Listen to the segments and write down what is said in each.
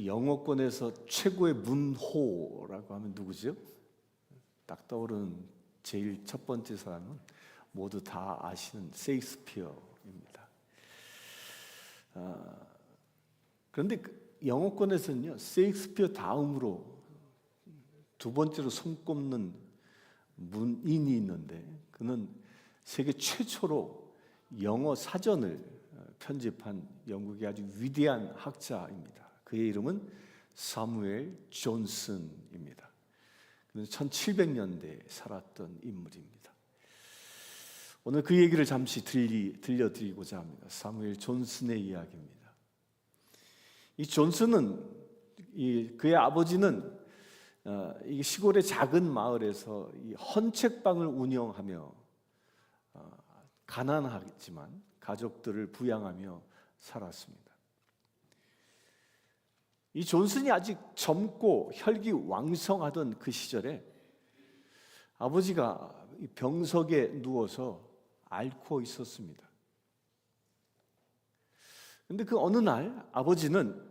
이 영어권에서 최고의 문호라고 하면 누구죠? 딱 떠오르는 제일 첫 번째 사람은 모두 다 아시는 셰익스피어입니다. 그런데 영어권에서는요, 셰익스피어 다음으로 두 번째로 손꼽는 문인이 있는데, 그는 세계 최초로 영어 사전을 편집한 영국의 아주 위대한 학자입니다. 그의 이름은 사무엘 존슨입니다. 그는 1700년대에 살았던 인물입니다. 오늘 그 얘기를 잠시 들려드리고자 합니다. 사무엘 존슨의 이야기입니다. 이 존슨은, 그의 아버지는 이 시골의 작은 마을에서 이 헌책방을 운영하며 가난하지만 가족들을 부양하며 살았습니다. 이 존슨이 아직 젊고 혈기 왕성하던 그 시절에 아버지가 병석에 누워서 앓고 있었습니다. 그런데 그 어느 날 아버지는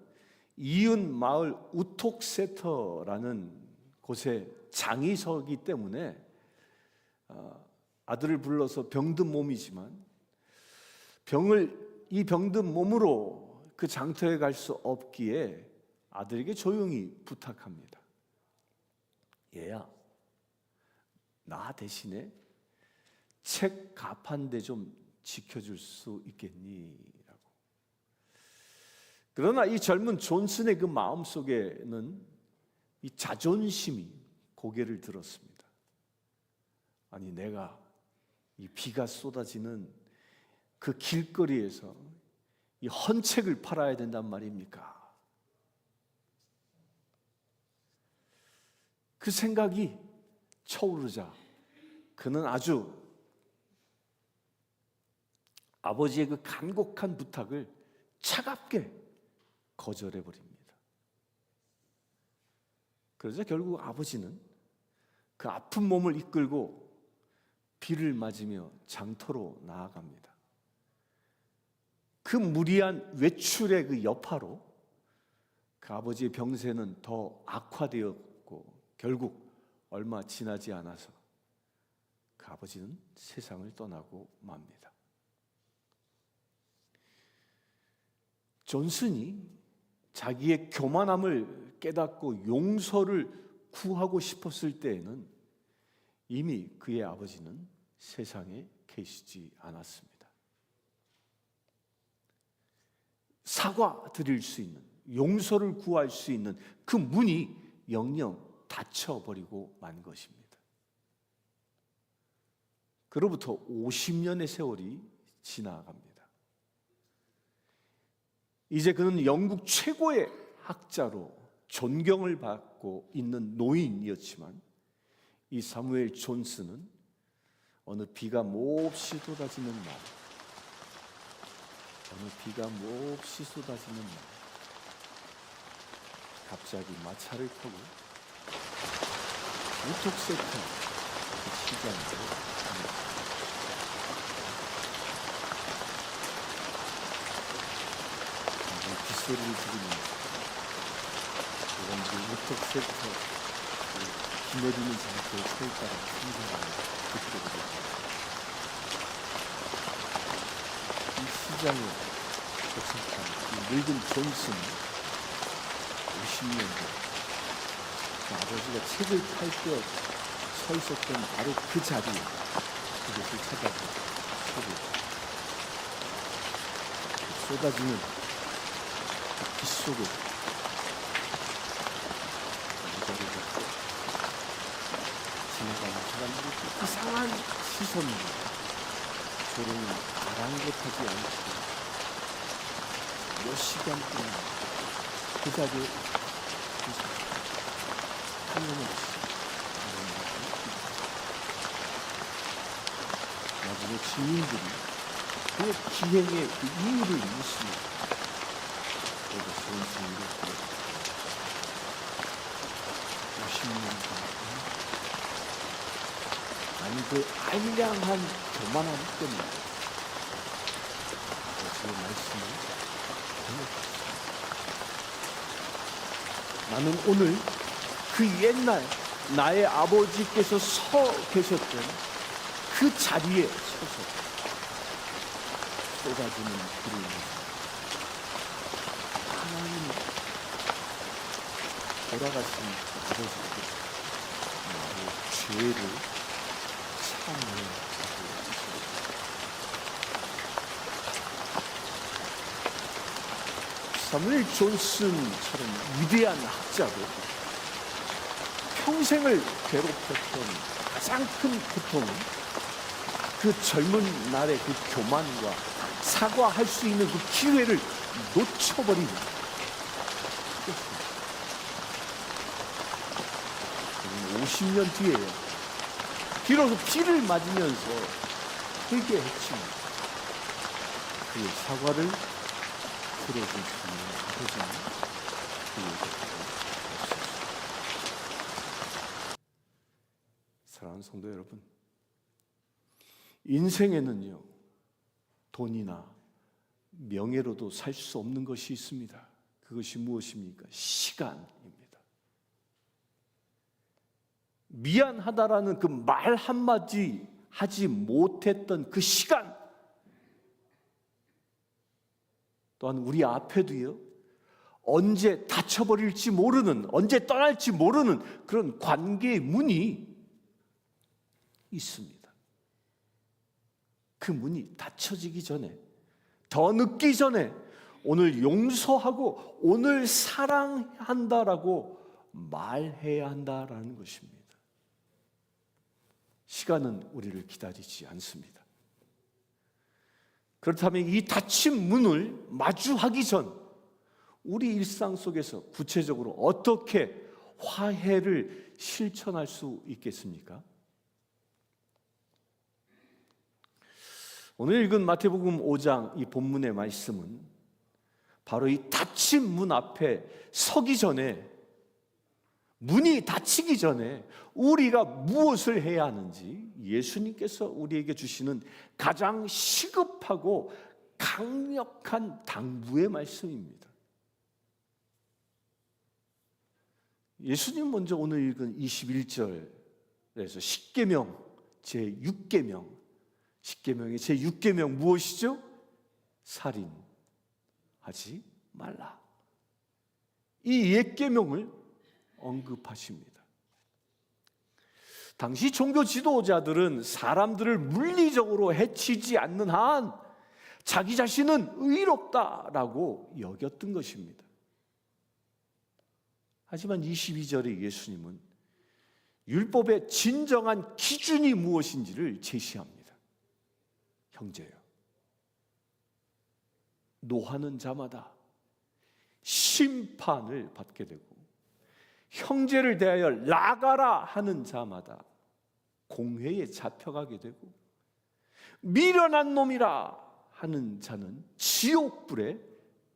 이웃 마을 우톡세터라는 곳에 장이 서기 때문에 아들을 불러서 병든 몸이지만 이 병든 몸으로 그 장터에 갈 수 없기에 아들에게 조용히 부탁합니다. 얘야, 나 대신에 책 가판대 좀 지켜줄 수 있겠니? 라고. 그러나 이 젊은 존슨의 그 마음속에는 이 자존심이 고개를 들었습니다. 아니, 내가 이 비가 쏟아지는 그 길거리에서 이 헌책을 팔아야 된단 말입니까? 그 생각이 쳐오르자 그는 아주 아버지의 그 간곡한 부탁을 차갑게 거절해 버립니다. 그러자 결국 아버지는 그 아픈 몸을 이끌고 비를 맞으며 장터로 나아갑니다. 그 무리한 외출의 그 여파로 그 아버지의 병세는 더 악화되었고 결국 얼마 지나지 않아서 그 아버지는 세상을 떠나고 맙니다. 존슨이 자기의 교만함을 깨닫고 용서를 구하고 싶었을 때에는 이미 그의 아버지는 세상에 계시지 않았습니다. 사과드릴 수 있는, 용서를 구할 수 있는 그 문이 영영 닫혀버리고 만 것입니다. 그로부터 50년의 세월이 지나갑니다. 이제 그는 영국 최고의 학자로 존경을 받고 있는 노인이었지만 이 사무엘 존슨은 어느 비가 몹시 쏟아지는 날, 갑자기 마차를 타고 우톡세터 그 시장으로 갑니다. 빗소리를 들으면서 그런 그 우톡세터 비 내리는 장소에 서 있다가 생각을 듣게 됩니다. 이 시장에 도착한 이 늙은 존슨 50년 전 아버지가 책을 팔 때 서 있었던 바로 그 자리에 그것을 찾아서 쏟아지는 그 빛 속에 무거를 잡고 지나가는 사람들이 이상한 시선으로 조롱을 아랑곳하지 않고 몇 시간 동안 그 자리에 하염없이 나중에 주민들이 그 기행의 그 이유를 묻습니다. 그래서 존슨이 이렇게 50년 동안 아니 그 알량한 교만함 때문에 아버지의 말씀을 전했습니다. 나는 오늘 그 옛날 나의 아버지께서 서 계셨던 그 자리에 서서 쏟아지는 비를 하나님 돌아가신 아버지께서 나의 죄를 참여하고 사무엘 존슨처럼 위대한 학자도 평생을 괴롭혔던 가장 큰 고통은 그 젊은 날의 그 교만과 사과할 수 있는 그 기회를 놓쳐버린 것입니다. 50년 뒤에 비로소 피를 맞으면서 회개했지만 그의 사과를 들어줄 수 있는 아버지는 그에게 없었습니다. 사랑하는 성도 여러분, 인생에는요, 돈이나 명예로도 살 수 없는 것이 있습니다. 그것이 무엇입니까? 시간입니다. 미안하다라는 그 말 한마디 하지 못했던 그 시간, 또한 우리 앞에도요, 언제 닫혀버릴지 모르는, 언제 떠날지 모르는 그런 관계의 문이 있습니다. 그 문이 닫혀지기 전에, 더 늦기 전에 오늘 용서하고 오늘 사랑한다라고 말해야 한다라는 것입니다. 시간은 우리를 기다리지 않습니다. 그렇다면 이 닫힌 문을 마주하기 전 우리 일상 속에서 구체적으로 어떻게 화해를 실천할 수 있겠습니까? 오늘 읽은 마태복음 5장 이 본문의 말씀은 바로 이 닫힌 문 앞에 서기 전에, 문이 닫히기 전에 우리가 무엇을 해야 하는지 예수님께서 우리에게 주시는 가장 시급하고 강력한 당부의 말씀입니다. 예수님 먼저 오늘 읽은 21절에서 십계명 제6계명, 십계명의 제6계명 무엇이죠? 살인하지 말라. 이 옛계명을 언급하십니다. 당시 종교 지도자들은 사람들을 물리적으로 해치지 않는 한 자기 자신은 의롭다라고 여겼던 것입니다. 하지만 22절에 예수님은 율법의 진정한 기준이 무엇인지를 제시합니다. 형제여, 노하는 자마다 심판을 받게 되고 형제를 대하여 나가라 하는 자마다 공회에 잡혀가게 되고 미련한 놈이라 하는 자는 지옥불에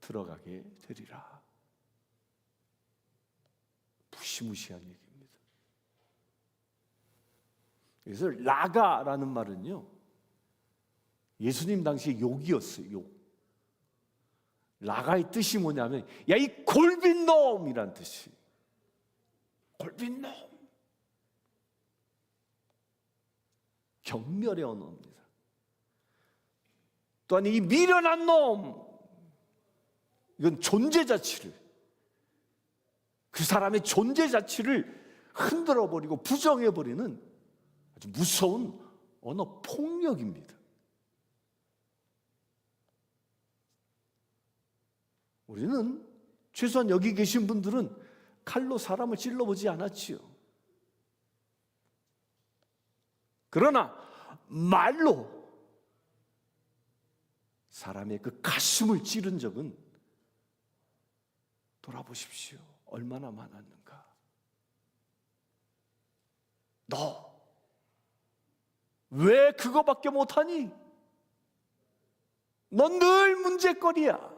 들어가게 되리라. 무시무시한 얘기입니다. 그래서 나가라는 말은요, 예수님 당시 욕이었어요. 욕. 나가의 뜻이 뭐냐면 야, 이 골빈놈이란 뜻이. 골빈놈. 경멸의 언어입니다. 또한 이 미련한 놈, 이건 존재 자체를, 그 사람의 존재 자체를 흔들어버리고 부정해버리는 아주 무서운 언어 폭력입니다. 우리는 최소한 여기 계신 분들은 칼로 사람을 찔러보지 않았지요. 그러나 말로 사람의 그 가슴을 찌른 적은 돌아보십시오. 얼마나 많았는가. 너 왜 그거밖에 못하니? 넌 늘 문제거리야.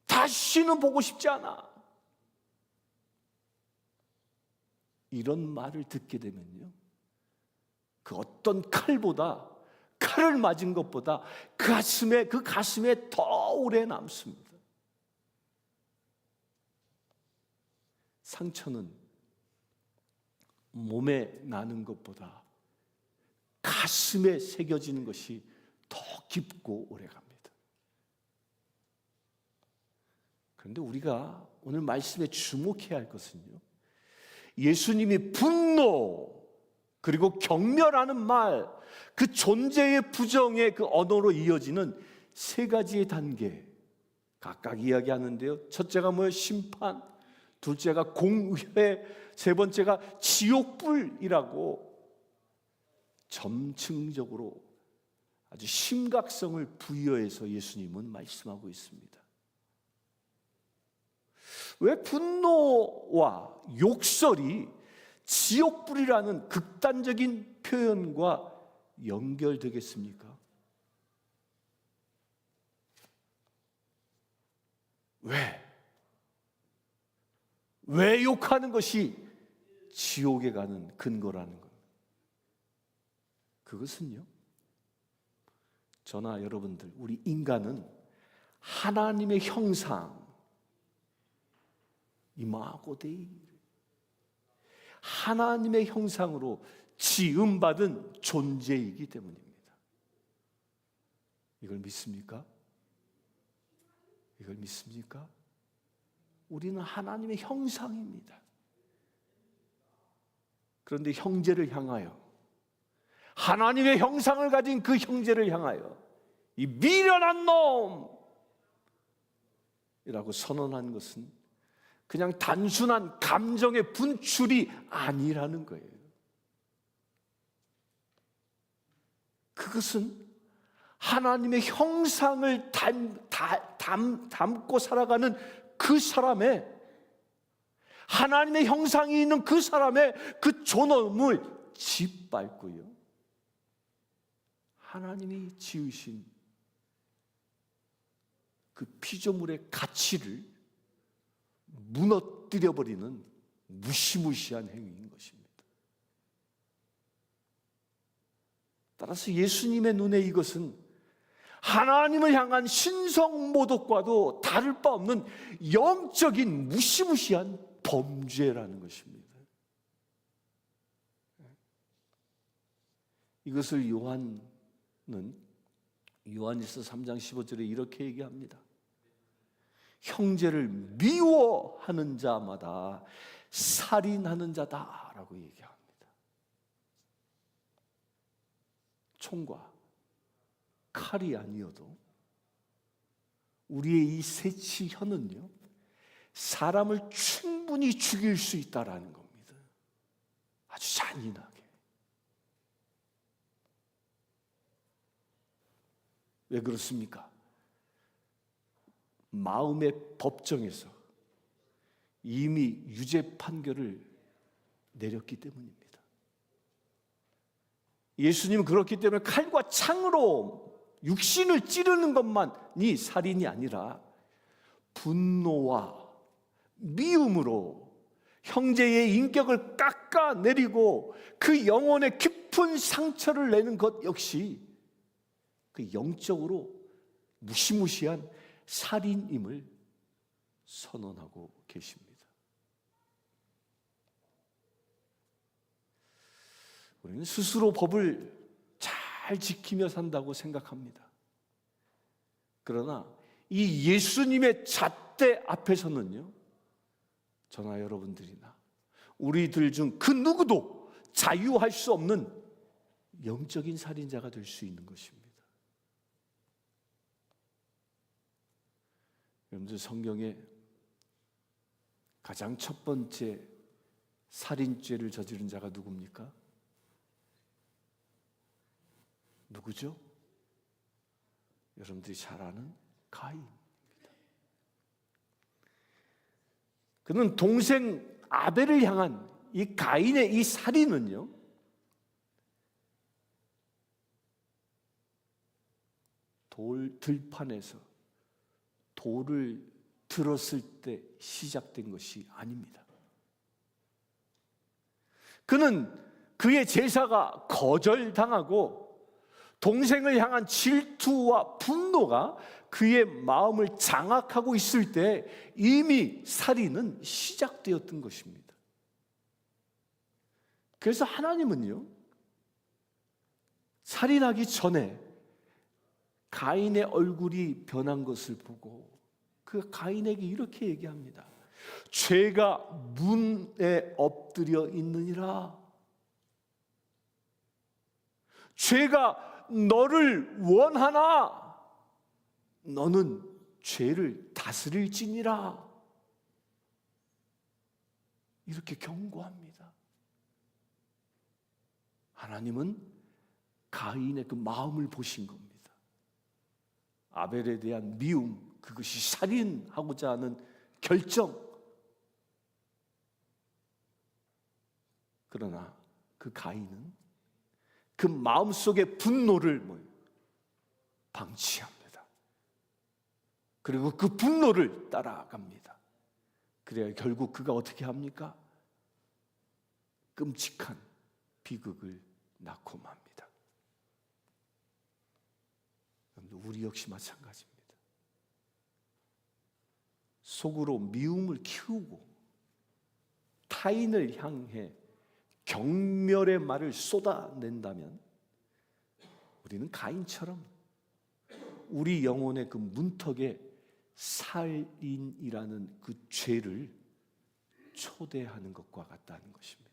다시는 보고 싶지 않아. 이런 말을 듣게 되면요, 그 어떤 칼보다, 칼을 맞은 것보다 그 가슴에 더 오래 남습니다. 상처는 몸에 나는 것보다 가슴에 새겨지는 것이 더 깊고 오래갑니다. 그런데 우리가 오늘 말씀에 주목해야 할 것은요, 예수님이 분노 그리고 경멸하는 말, 그 존재의 부정의 그 언어로 이어지는 세 가지의 단계 각각 이야기하는데요. 첫째가 뭐예요? 심판, 둘째가 공회, 세 번째가 지옥불이라고 점층적으로 아주 심각성을 부여해서 예수님은 말씀하고 있습니다. 왜 분노와 욕설이 지옥불이라는 극단적인 표현과 연결되겠습니까? 왜 욕하는 것이 지옥에 가는 근거라는 겁니다. 그것은요, 저나 여러분들, 우리 인간은 하나님의 형상, 이마고데이, 하나님의 형상으로 지음받은 존재이기 때문입니다. 이걸 믿습니까? 이걸 믿습니까? 우리는 하나님의 형상입니다. 그런데 형제를 향하여, 하나님의 형상을 가진 그 형제를 향하여 이 미련한 놈이라고 선언한 것은 그냥 단순한 감정의 분출이 아니라는 거예요. 그것은 하나님의 형상을 담고 살아가는 그 사람의, 하나님의 형상이 있는 그 사람의 그 존엄을 짓밟고요, 하나님이 지으신 그 피조물의 가치를 무너뜨려버리는 무시무시한 행위인 것입니다. 따라서 예수님의 눈에 이것은 하나님을 향한 신성모독과도 다를 바 없는 영적인 무시무시한 범죄라는 것입니다. 이것을 요한은 요한일서 3장 15절에 이렇게 얘기합니다. 형제를 미워하는 자마다 살인하는 자다라고 얘기합니다. 총과 칼이 아니어도 우리의 이 새치혀는요, 사람을 충분히 죽일 수 있다라는 겁니다. 아주 잔인하게. 왜 그렇습니까? 마음의 법정에서 이미 유죄 판결을 내렸기 때문입니다. 예수님은 그렇기 때문에 칼과 창으로 육신을 찌르는 것만이 살인이 아니라 분노와 미움으로 형제의 인격을 깎아내리고 그 영혼에 깊은 상처를 내는 것 역시 그 영적으로 무시무시한 살인임을 선언하고 계십니다. 우리는 스스로 법을 잘 지키며 산다고 생각합니다. 그러나 이 예수님의 잣대 앞에서는요, 저나 여러분들이나 우리들 중 그 누구도 자유할 수 없는 영적인 살인자가 될 수 있는 것입니다. 여러분들, 성경에 가장 첫 번째 살인죄를 저지른 자가 누굽니까? 누구죠? 여러분들이 잘 아는 가인입니다. 그는 동생 아벨을 향한 이 가인의 이 살인은요, 들판에서 돌을 들었을 때 시작된 것이 아닙니다. 그는 그의 제사가 거절당하고 동생을 향한 질투와 분노가 그의 마음을 장악하고 있을 때 이미 살인은 시작되었던 것입니다. 그래서 하나님은요, 살인하기 전에 가인의 얼굴이 변한 것을 보고 그 가인에게 이렇게 얘기합니다. 죄가 문에 엎드려 있느니라. 죄가 너를 원하나 너는 죄를 다스릴지니라. 이렇게 경고합니다. 하나님은 가인의 그 마음을 보신 겁니다. 아벨에 대한 미움, 그것이 살인하고자 하는 결정. 그러나 그 가인은 그 마음속의 분노를 방치합니다. 그리고 그 분노를 따라갑니다. 그래야 결국 그가 어떻게 합니까? 끔찍한 비극을 낳고 맙니다. 우리 역시 마찬가지입니다. 속으로 미움을 키우고 타인을 향해 경멸의 말을 쏟아낸다면 우리는 가인처럼 우리 영혼의 그 문턱에 살인이라는 그 죄를 초대하는 것과 같다는 것입니다.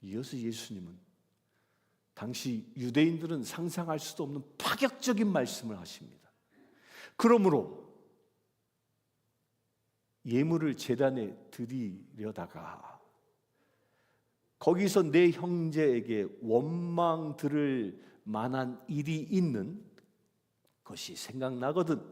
이어서 예수님은 당시 유대인들은 상상할 수도 없는 파격적인 말씀을 하십니다. 그러므로 예물을 제단에 드리려다가 거기서 내 형제에게 원망 들을 만한 일이 있는 것이 생각나거든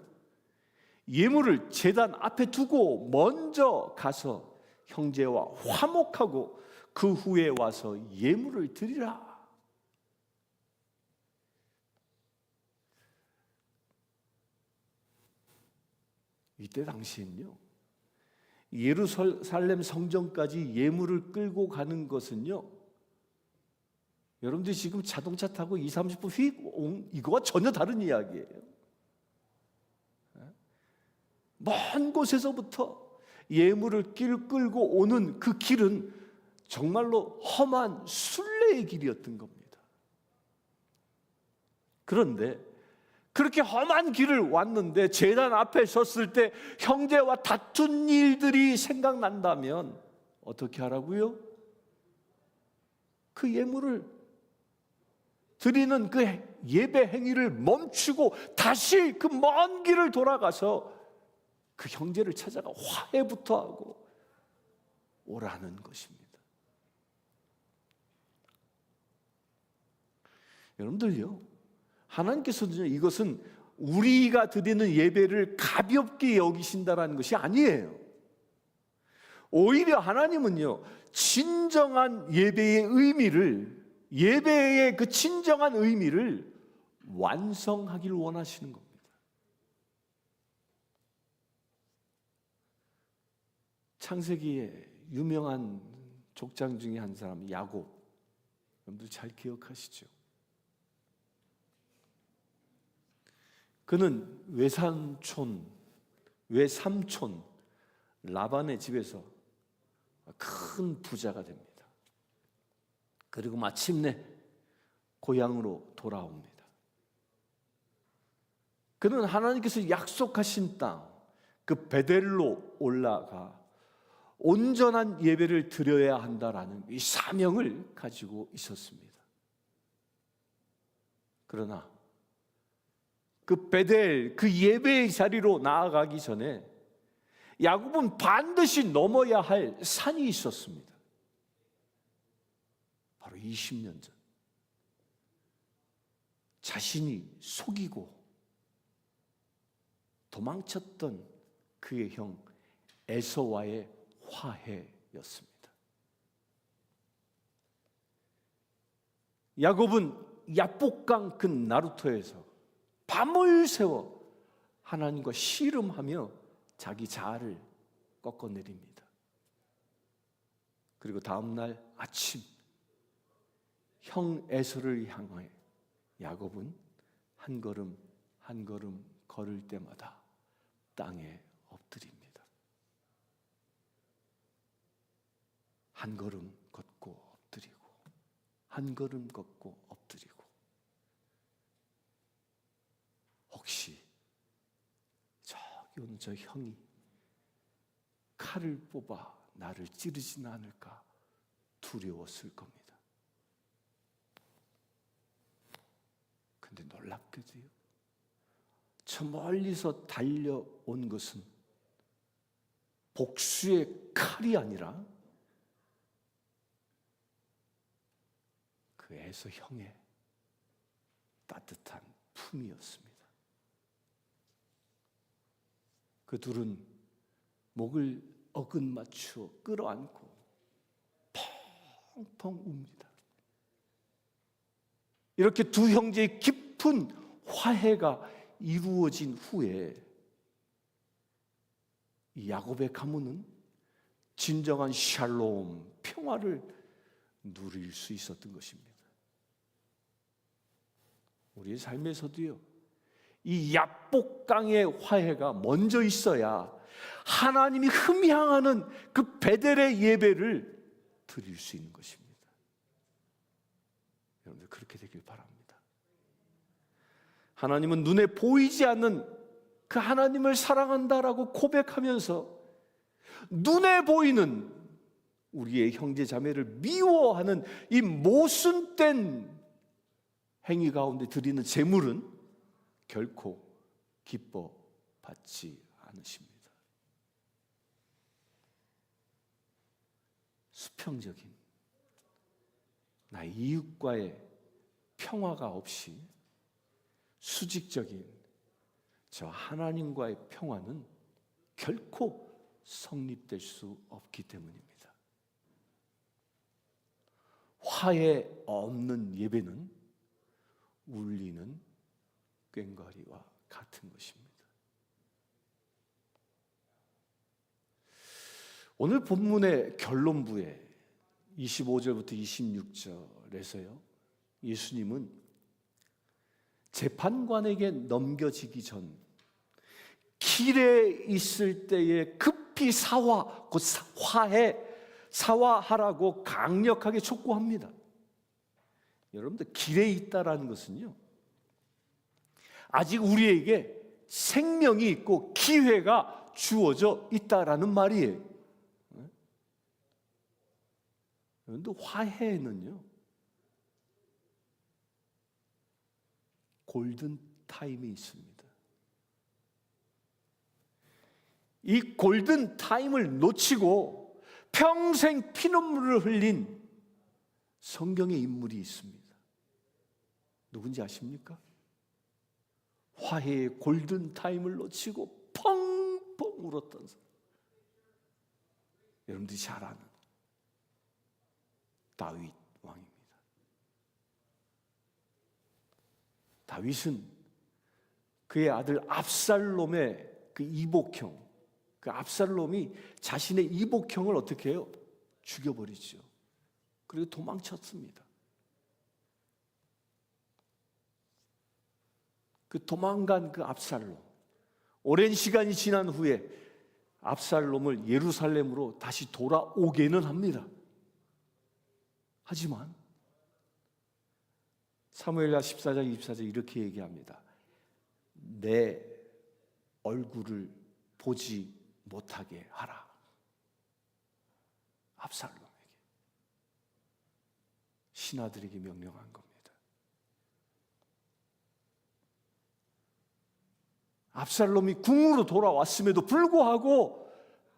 예물을 제단 앞에 두고 먼저 가서 형제와 화목하고 그 후에 와서 예물을 드리라. 이때 당시엔요, 예루살렘 성전까지 예물을 끌고 가는 것은요, 여러분들이 지금 자동차 타고 20-30분 휙 이거와 전혀 다른 이야기예요. 먼 곳에서부터 예물을 끌고 오는 그 길은 정말로 험한 순례의 길이었던 겁니다. 그런데 그렇게 험한 길을 왔는데 제단 앞에 섰을 때 형제와 다툰 일들이 생각난다면 어떻게 하라고요? 그 예물을 드리는 그 예배 행위를 멈추고 다시 그 먼 길을 돌아가서 그 형제를 찾아가 화해부터 하고 오라는 것입니다. 여러분들요, 하나님께서는 이것은 우리가 드리는 예배를 가볍게 여기신다라는 것이 아니에요. 오히려 하나님은요, 진정한 예배의 의미를, 예배의 그 진정한 의미를 완성하기를 원하시는 겁니다. 창세기에 유명한 족장 중에 한 사람 야곱, 여러분들 잘 기억하시죠? 그는 외삼촌 라반의 집에서 큰 부자가 됩니다. 그리고 마침내 고향으로 돌아옵니다. 그는 하나님께서 약속하신 땅, 그 베델로 올라가 온전한 예배를 드려야 한다라는 이 사명을 가지고 있었습니다. 그러나 그 베델, 그 예배의 자리로 나아가기 전에 야곱은 반드시 넘어야 할 산이 있었습니다. 바로 20년 전 자신이 속이고 도망쳤던 그의 형 에서와의 화해였습니다. 야곱은 야복강 그 나루터에서 밤을 새워 하나님과 씨름하며 자기 자아를 꺾어내립니다. 그리고 다음 날 아침 형 에서를 향해 야곱은 한 걸음 한 걸음 걸을 때마다 땅에 엎드립니다. 한 걸음 걷고 엎드리고, 한 걸음 걷고 엎드리고. 혹시 저기 오는 저 형이 칼을 뽑아 나를 찌르지는 않을까 두려웠을 겁니다. 근데 놀랍게도요, 저 멀리서 달려온 것은 복수의 칼이 아니라 그 에서 형의 따뜻한 품이었습니다. 그 둘은 목을 어긋맞추어 끌어안고 펑펑 웁니다. 이렇게 두 형제의 깊은 화해가 이루어진 후에 이 야곱의 가문은 진정한 샬롬, 평화를 누릴 수 있었던 것입니다. 우리의 삶에서도요, 이 야복강의 화해가 먼저 있어야 하나님이 흠향하는 그 베델의 예배를 드릴 수 있는 것입니다. 여러분들 그렇게 되길 바랍니다. 하나님은 눈에 보이지 않는 그 하나님을 사랑한다라고 고백하면서 눈에 보이는 우리의 형제 자매를 미워하는 이 모순된 행위 가운데 드리는 제물은 결코 기뻐 받지 않으십니다. 수평적인 나의 이웃과의 평화가 없이 수직적인 저 하나님과의 평화는 결코 성립될 수 없기 때문입니다. 화해 없는 예배는 울리는 꽹과리와 같은 것입니다. 오늘 본문의 결론부에 25절부터 26절에서요, 예수님은 재판관에게 넘겨지기 전 길에 있을 때에 급히 곧 사화하라고 강력하게 촉구합니다. 여러분들, 길에 있다라는 것은요, 아직 우리에게 생명이 있고 기회가 주어져 있다라는 말이에요. 그런데 화해는요, 골든 타임이 있습니다. 이 골든 타임을 놓치고 평생 피눈물을 흘린 성경의 인물이 있습니다. 누군지 아십니까? 화해의 골든 타임을 놓치고 펑펑 울었던 사람. 여러분들이 잘 아는 다윗 왕입니다. 다윗은 그의 아들 압살롬의 그 이복형, 그 압살롬이 자신의 이복형을 어떻게 해요? 죽여버리죠. 그리고 도망쳤습니다. 그 도망간 그 압살롬, 오랜 시간이 지난 후에 압살롬을 예루살렘으로 다시 돌아오게는 합니다. 하지만 사무엘하 14장 24절 이렇게 얘기합니다. 내 얼굴을 보지 못하게 하라. 압살롬에게, 신하들에게 명령한 겁니다. 압살롬이 궁으로 돌아왔음에도 불구하고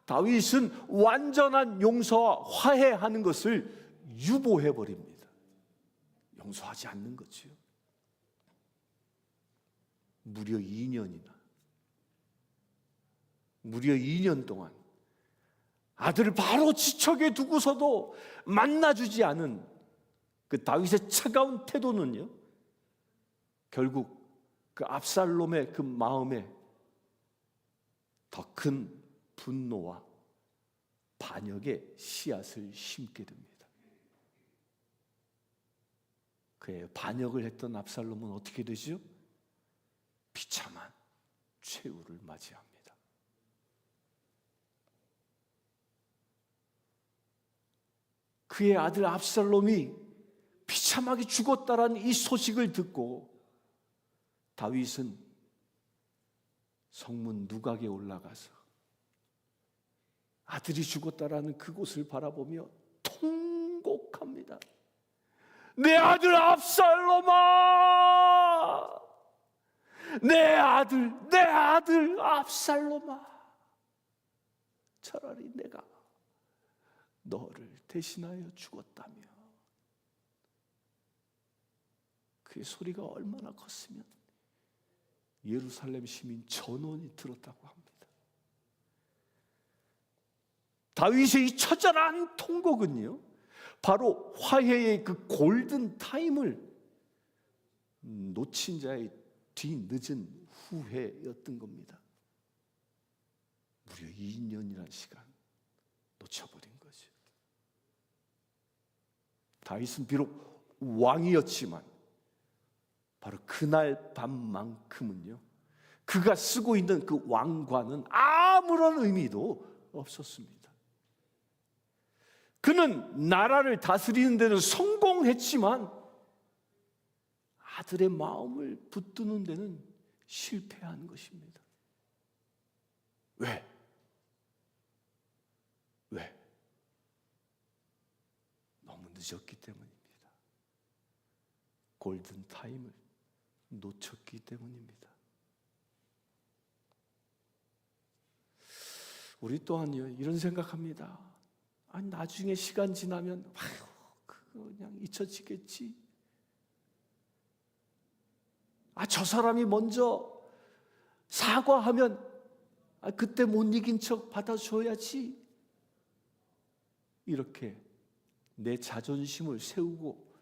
다윗은 완전한 용서와 화해하는 것을 유보해버립니다. 용서하지 않는 거지요. 무려 2년 동안 아들을 바로 지척에 두고서도 만나주지 않은 그 다윗의 차가운 태도는요, 결국 그 압살롬의 그 마음에 더 큰 분노와 반역의 씨앗을 심게 됩니다. 그의 반역을 했던 압살롬은 어떻게 되죠? 비참한 최후를 맞이합니다. 그의 아들 압살롬이 비참하게 죽었다라는 이 소식을 듣고 다윗은 성문 누각에 올라가서 아들이 죽었다라는 그곳을 바라보며 통곡합니다. 내 아들 압살롬아! 내 아들 압살롬아! 차라리 내가 너를 대신하여 죽었다며. 그의 소리가 얼마나 컸으면 예루살렘 시민 전원이 들었다고 합니다. 다윗의 이 처절한 통곡은요, 바로 화해의 그 골든 타임을 놓친 자의 뒤늦은 후회였던 겁니다. 무려 2년이라는 시간 놓쳐버린 거죠. 다윗은 비록 왕이었지만 바로 그날 밤만큼은요, 그가 쓰고 있는 그 왕관은 아무런 의미도 없었습니다. 그는 나라를 다스리는 데는 성공했지만 아들의 마음을 붙드는 데는 실패한 것입니다. 왜? 너무 늦었기 때문입니다. 골든 타임을 놓쳤기 때문입니다. 우리 또한요, 이런 생각합니다. 아니, 나중에 시간 지나면 그거 그냥 잊혀지겠지. 저 사람이 먼저 사과하면 그때 못 이긴 척 받아줘야지. 이렇게 내 자존심을 세우고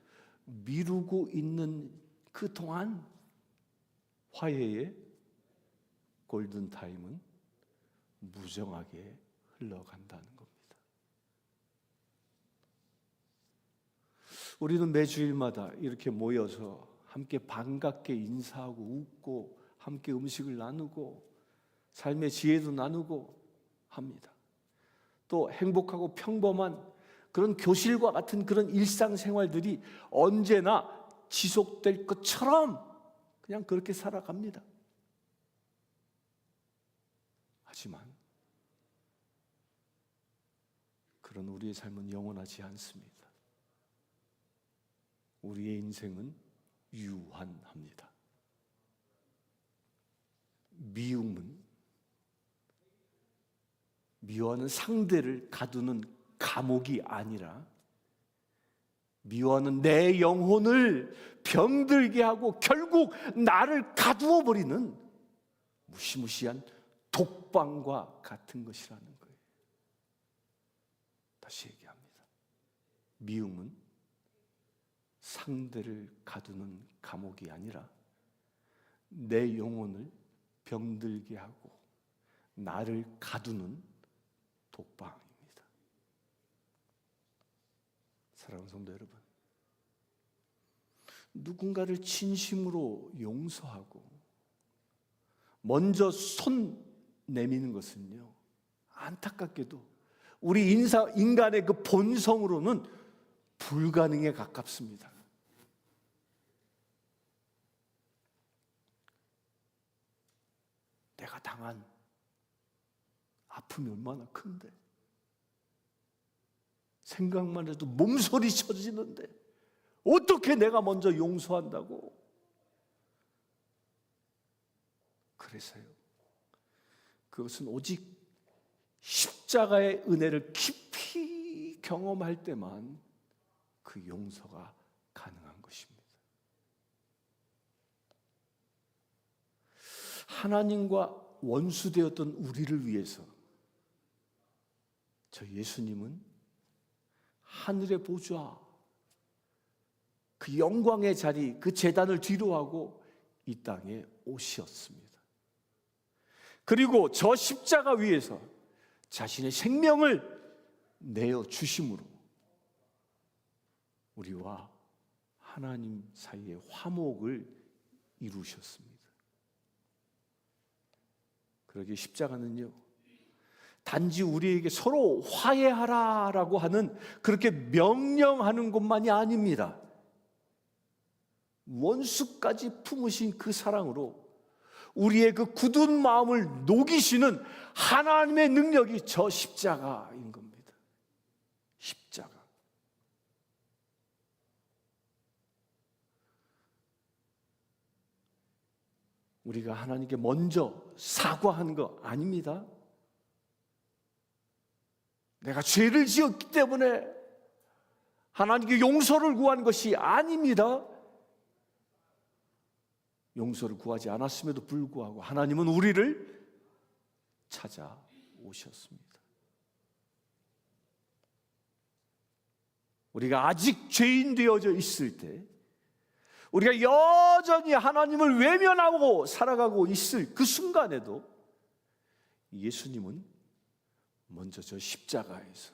미루고 있는 그 동안 화해의 골든타임은 무정하게 흘러간다는 겁니다. 우리는 매주일마다 이렇게 모여서 함께 반갑게 인사하고 웃고 함께 음식을 나누고 삶의 지혜도 나누고 합니다. 또 행복하고 평범한 그런 교실과 같은 그런 일상생활들이 언제나 지속될 것처럼 그냥 그렇게 살아갑니다. 하지만 그런 우리의 삶은 영원하지 않습니다. 우리의 인생은 유한합니다. 미워하는 상대를 가두는 감옥이 아니라 미워하는 내 영혼을 병들게 하고 결국 나를 가두어 버리는 무시무시한 독방과 같은 것이라는 거예요. 다시 얘기합니다. 미움은 상대를 가두는 감옥이 아니라 내 영혼을 병들게 하고 나를 가두는 독방입니다. 사랑하는 성도 여러분, 누군가를 진심으로 용서하고 먼저 손 내미는 것은요, 안타깝게도 우리 인간의 그 본성으로는 불가능에 가깝습니다. 내가 당한 아픔이 얼마나 큰데, 생각만 해도 몸소리 쳐지는데 어떻게 내가 먼저 용서한다고? 그래서요, 그것은 오직 십자가의 은혜를 깊이 경험할 때만 그 용서가 가능한 것입니다. 하나님과 원수되었던 우리를 위해서 저 예수님은 하늘의 보좌, 그 영광의 자리, 그 제단을 뒤로하고 이 땅에 오셨습니다. 그리고 저 십자가 위에서 자신의 생명을 내어 주심으로 우리와 하나님 사이의 화목을 이루셨습니다. 그러기에 십자가는요, 단지 우리에게 서로 화해하라라고 하는, 그렇게 명령하는 것만이 아닙니다. 원수까지 품으신 그 사랑으로 우리의 그 굳은 마음을 녹이시는 하나님의 능력이 저 십자가인 겁니다. 십자가. 우리가 하나님께 먼저 사과한 거 아닙니다. 내가 죄를 지었기 때문에 하나님께 용서를 구한 것이 아닙니다. 용서를 구하지 않았음에도 불구하고 하나님은 우리를 찾아오셨습니다. 우리가 아직 죄인 되어져 있을 때, 우리가 여전히 하나님을 외면하고 살아가고 있을 그 순간에도 예수님은 먼저 저 십자가에서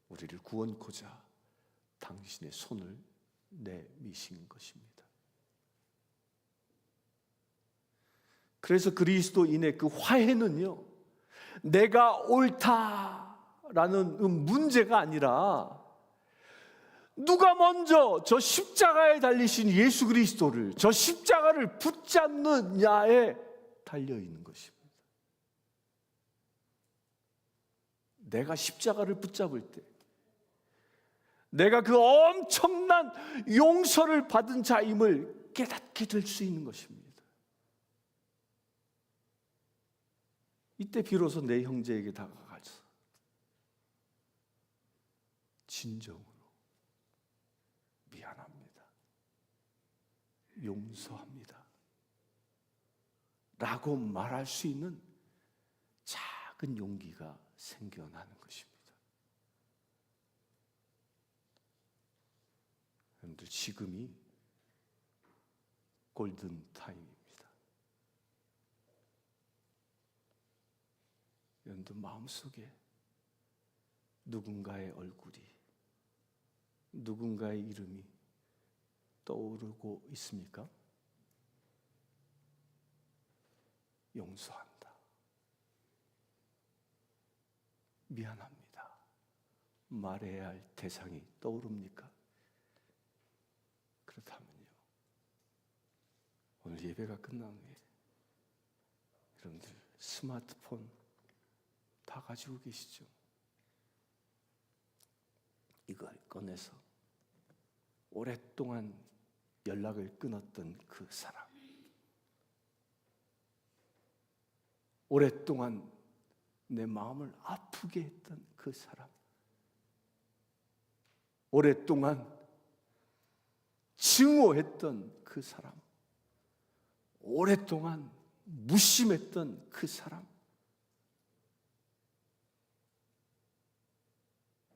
우리를 구원코자 당신의 손을 내미신 것입니다. 그래서 그리스도인의 그 화해는요, 내가 옳다라는 문제가 아니라 누가 먼저 저 십자가에 달리신 예수 그리스도를, 저 십자가를 붙잡느냐에 달려있는 것입니다. 내가 십자가를 붙잡을 때 내가 그 엄청난 용서를 받은 자임을 깨닫게 될 수 있는 것입니다. 이때 비로소 내 형제에게 다가가서 진정으로 미안합니다, 용서합니다 라고 말할 수 있는 작은 용기가 생겨나는 것입니다. 여러분들, 지금이 골든 타임입니다. 여러분들 마음속에 누군가의 얼굴이, 누군가의 이름이 떠오르고 있습니까? 용서한다, 미안합니다 말해야 할 대상이 떠오릅니까? 그렇다면요, 오늘 예배가 끝난 후에 여러분들 스마트폰 다 가지고 계시죠? 이걸 꺼내서 오랫동안 연락을 끊었던 그 사람, 오랫동안 내 마음을 아프게 했던 그 사람, 오랫동안 증오했던 그 사람, 오랫동안 무심했던 그 사람,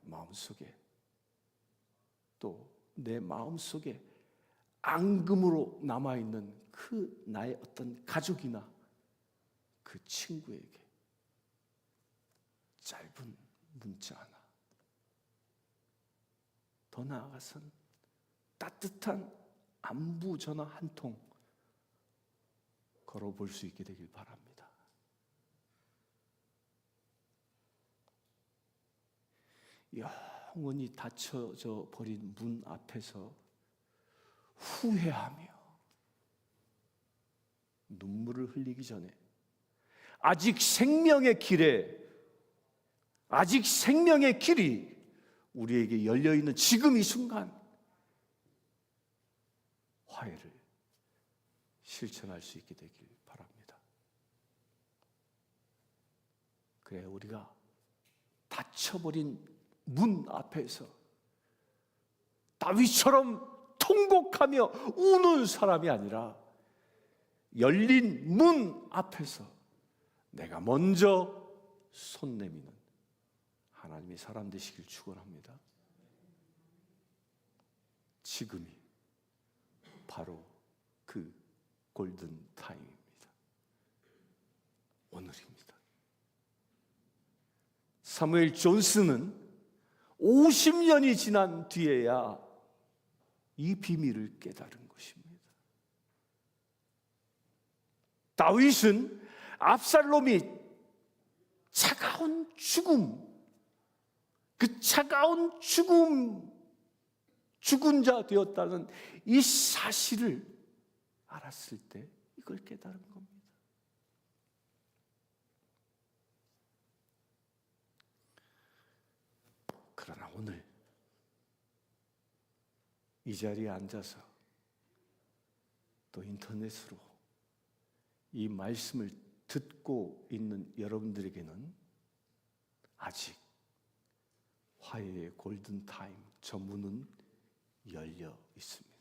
마음속에, 또 내 마음속에 앙금으로 남아있는 그 나의 어떤 가족이나 그 친구에게 짧은 문자 하나, 더 나아가선 따뜻한 안부 전화 한 통 걸어볼 수 있게 되길 바랍니다. 영원히 닫혀져 버린 문 앞에서 후회하며 눈물을 흘리기 전에 아직 생명의 길이 우리에게 열려있는 지금 이 순간 화해를 실천할 수 있게 되길 바랍니다. 그래, 우리가 닫혀버린 문 앞에서 다윗처럼 통곡하며 우는 사람이 아니라 열린 문 앞에서 내가 먼저 손 내미는 하나님의 사람 되시길 축원합니다. 지금이 바로 그 골든 타임입니다. 오늘입니다. 사무엘 존슨은 50년이 지난 뒤에야 이 비밀을 깨달은 것입니다. 다윗은 압살롬이 차가운 죽음, 그 차가운 죽은 자 되었다는 이 사실을 알았을 때 이걸 깨달은 겁니다. 그러나 오늘 이 자리에 앉아서 또 인터넷으로 이 말씀을 듣고 있는 여러분들에게는 아직 화해의 골든타임, 저 문은 열려 있습니다.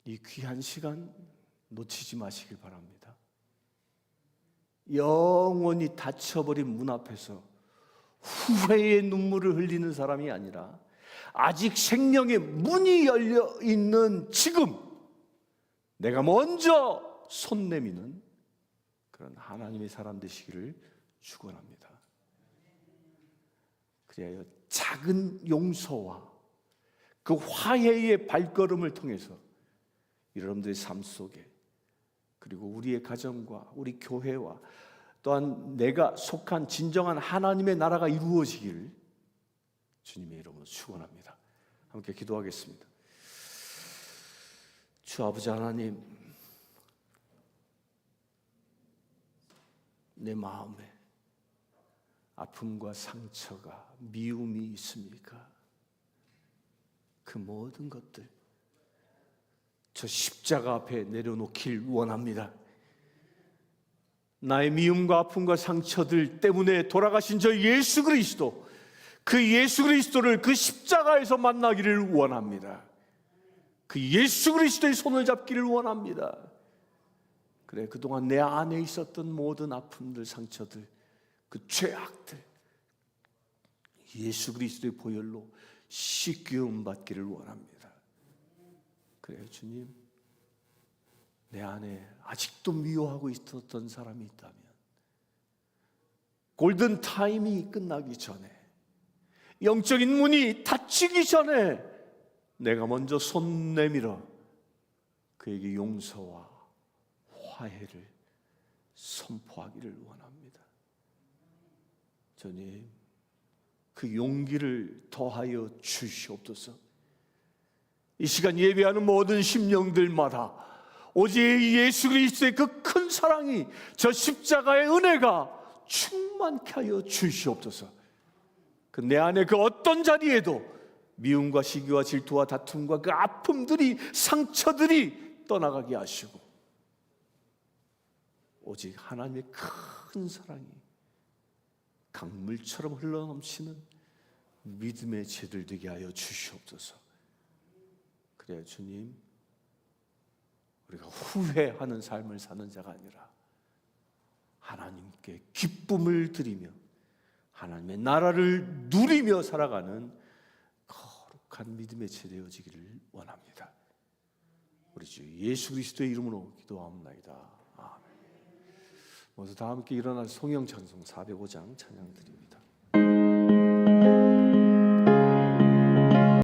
이 귀한 시간 놓치지 마시길 바랍니다. 영원히 닫혀버린 문 앞에서 후회의 눈물을 흘리는 사람이 아니라 아직 생명의 문이 열려 있는 지금 내가 먼저 손 내미는 그런 하나님의 사람 되시기를 축원합니다. 그래야 작은 용서와 그 화해의 발걸음을 통해서 여러분들의 삶 속에, 그리고 우리의 가정과 우리 교회와 또한 내가 속한 진정한 하나님의 나라가 이루어지기를 주님의 이름으로 축원합니다. 함께 기도하겠습니다. 주 아버지 하나님, 내 마음에 아픔과 상처가, 미움이 있습니까? 그 모든 것들 저 십자가 앞에 내려놓길 원합니다. 나의 미움과 아픔과 상처들 때문에 돌아가신 저 예수 그리스도, 그 예수 그리스도를 그 십자가에서 만나기를 원합니다. 그 예수 그리스도의 손을 잡기를 원합니다. 그래, 그동안 내 안에 있었던 모든 아픔들, 상처들, 그 죄악들 예수 그리스도의 보혈로 씻기움 받기를 원합니다. 그래요, 주님, 내 안에 아직도 미워하고 있었던 사람이 있다면 골든타임이 끝나기 전에, 영적인 문이 닫히기 전에 내가 먼저 손 내밀어 그에게 용서와 화해를 선포하기를 원합니다. 주님, 그 용기를 더하여 주시옵소서. 이 시간 예배하는 모든 심령들마다 오직 예수 그리스도의 그 큰 사랑이, 저 십자가의 은혜가 충만케 하여 주시옵소서. 그 내 안에 그 어떤 자리에도 미움과 시기와 질투와 다툼과 그 아픔들이, 상처들이 떠나가게 하시고 오직 하나님의 큰 사랑이 강물처럼 흘러넘치는 믿음의 제들 되게 하여 주시옵소서. 그래야 주님, 우리가 후회하는 삶을 사는 자가 아니라 하나님께 기쁨을 드리며 하나님의 나라를 누리며 살아가는 거룩한 믿음의 제되어지기를 원합니다. 우리 주 예수 그리스도의 이름으로 기도하옵나이다. 아멘. 모두 다 함께 일어나서 송영 찬송 405장 찬양 드립니다.